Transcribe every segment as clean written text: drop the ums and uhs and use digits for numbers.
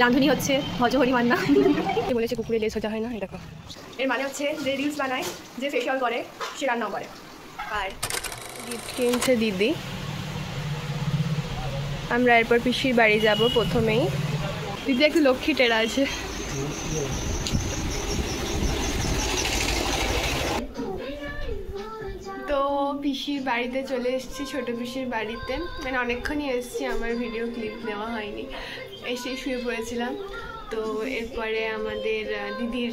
রাঁধুনি হচ্ছে ভজহরি মান্না। বলেছে কুকুরের লেজ সোজা হয় না, এটা এর মানে হচ্ছে যে রিলস বানায়, যে ফেশিয়াল করে, সে রান্নাও করে। আর গিফট কিনছে দিদি। আমরা এরপর পিসির বাড়ি যাব। প্রথমেই দিদি একটু লক্ষ্মী টেরা আছে। তো পিসির বাড়িতে চলে এসেছি, ছোটো পিসির বাড়িতে। মানে অনেকক্ষণই এসেছি, আমার ভিডিও ক্লিপ নেওয়া হয়নি, এসেই শুয়ে পড়েছিলাম। তো এরপরে আমাদের দিদির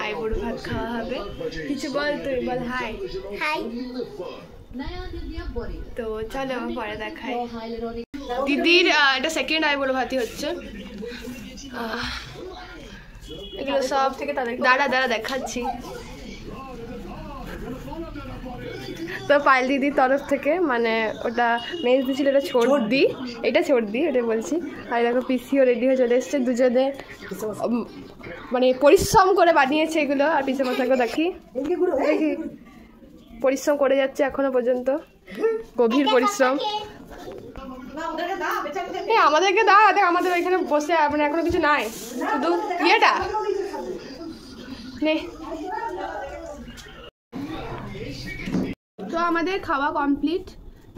আইবুড়ো ভাত খাওয়া হবে। কিছু বল, তুই বল হাই। হাই। তো চলো আমার পরে দেখাই। দিদির এটা সেকেন্ড আইবুড়ো ভাতই হচ্ছে। এগুলো সব থেকে দাঁড়া দাঁড়া দেখাচ্ছি। তো পায়েল দিদির তরফ থেকে, মানে ওটা মেজ দিছিল, এটা ছোট দি, এটা ছোট দি, ওটা বলছি। আর দেখো পিসিও রেডি হয়ে চলে এসছে, দুজনে মানে পরিশ্রম করে বানিয়েছে এগুলো। আর পিসে মশাকেও দেখি পরিশ্রম করে যাচ্ছে এখনো পর্যন্ত, গভীর পরিশ্রম। আমাদেরকে দাও, আমাদের ওইখানে বসে মানে এখনো কিছু নাই, শুধু ইয়েটা নে। তো আমাদের খাওয়া কমপ্লিট,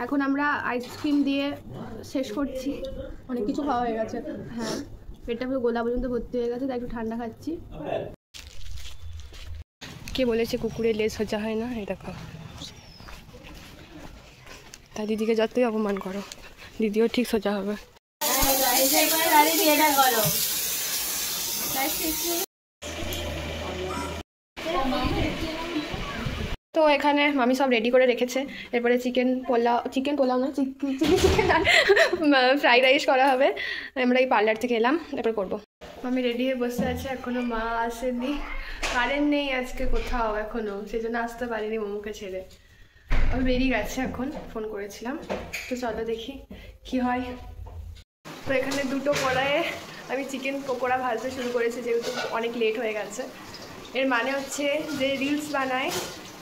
এখন আমরা আইসক্রিম দিয়ে শেষ করছি। অনেক কিছু খাওয়া হয়ে গেছে। হ্যাঁ, পেটটা পুরো গোলা পর্যন্ত ভর্তি হয়ে গেছে, তাই একটু ঠান্ডা খাচ্ছি। কে বলেছে কুকুরের লেজ সোজা হয় না, এটা খাও। তাই দিদিকে যতই অপমান করো, দিদিও ঠিক সোজা হবে। তো এখানে মামি সব রেডি করে রেখেছে। এরপরে চিকেন পোলাও না, চিলি চিকেন আর ফ্রাইড রাইস করা হবে। আমরা এই পার্লার থেকে এলাম, এরপর করবো। মামি রেডি হয়ে বসে আছে, এখনো মা আসেনি। কারেন্ট নেই আজকে কোথাও এখনো, সেই জন্য আসতে পারিনি মোমোকে ছেড়ে। আমি বেরিয়ে গেছে এখন, ফোন করেছিলাম। তো চলো দেখি কি হয়। তো এখানে দুটো কড়াইয়ে আমি চিকেন পকোড়া ভাজতে শুরু করেছি, যেহেতু অনেক লেট হয়ে গেছে। এর মানে হচ্ছে যে রিলস বানায়,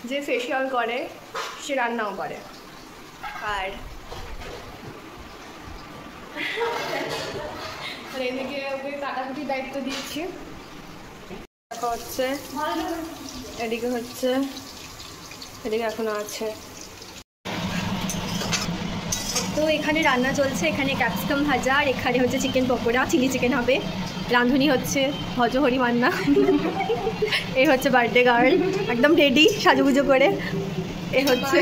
যে ফেশিয়াল করে, সে রান্নাও করে। আর এদিকে ওকে কাটাকুটির দায়িত্ব দিয়েছি। হচ্ছে এদিকে হচ্ছে, এদিকে এখনো আছে। তো এখানে রান্না চলছে, এখানে ক্যাপসিকাম ভাজা, আর এখানে হচ্ছে চিকেন পকোড়া, চিলি চিকেন হবে। রাঁধুনি হচ্ছে ভজহরি মান্না। এই হচ্ছে বার্থডে গার্ল, একদম রেডি সাজুগুজো করে। এই হচ্ছে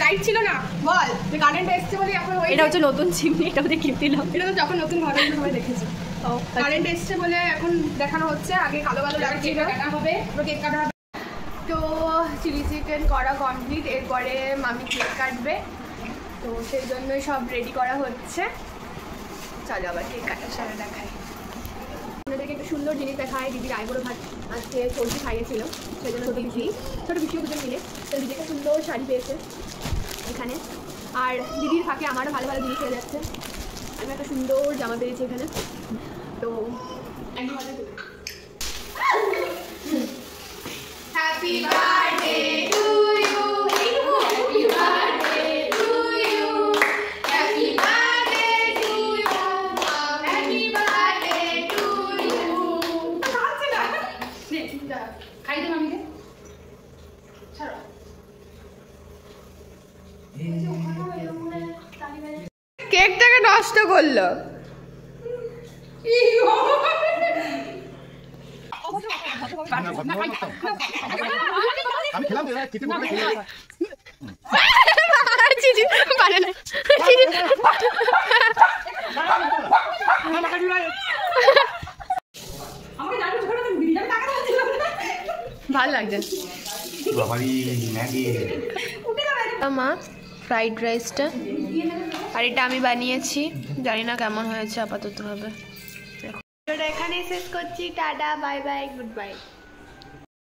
লাইট ছিল না, বল যে কারেন্ট এসছে বলে এখন। এটা হচ্ছে নতুন চিমনি, এটা ওদের ক্লিপ দিলাম। এটা তো যখন নতুন ঘরে সবাই দেখেছে। কারেন্ট এসছে বলে এখন দেখানো হচ্ছে। আগে কালো কালো লাগছে, কাটা হবে, কেক কাটা হবে। তো চিলি চিকেন করা কমপ্লিট, এরপরে মামি কেক কাটবে। তো সেই জন্যই সব রেডি করা হচ্ছে। চলো আবার কেক কাটার সাথে দেখাই। আপনাদেরকে একটা সুন্দর জিনিস দেখায়। দিদির আইবুড়ো ভাত আজকে চলতি খাইয়েছিল, সেই জন্য ছোটো পিসিও দুজন মিলে। তো দিদি একটা সুন্দর শাড়ি পেয়েছে এখানে। আর দিদির ফাঁকে আমারও ভালো ভালো জিনিস হয়ে যাচ্ছে। আমি একটা সুন্দর জামা পেয়েছি এখানে। তো happy birthday to you, happy birthday to you, happy birthday to you, happy birthday to you. খাই দে মামিকে, ছাড়ো। কেকটাকে নষ্ট করলো। ভালো লাগছে মা ফ্রাইড রাইসটা, আর এটা আমি বানিয়েছি, জানি না কেমন হয়েছে আপাতত ভাবে। এখানেই শেষ করছি, tata bye bye good bye.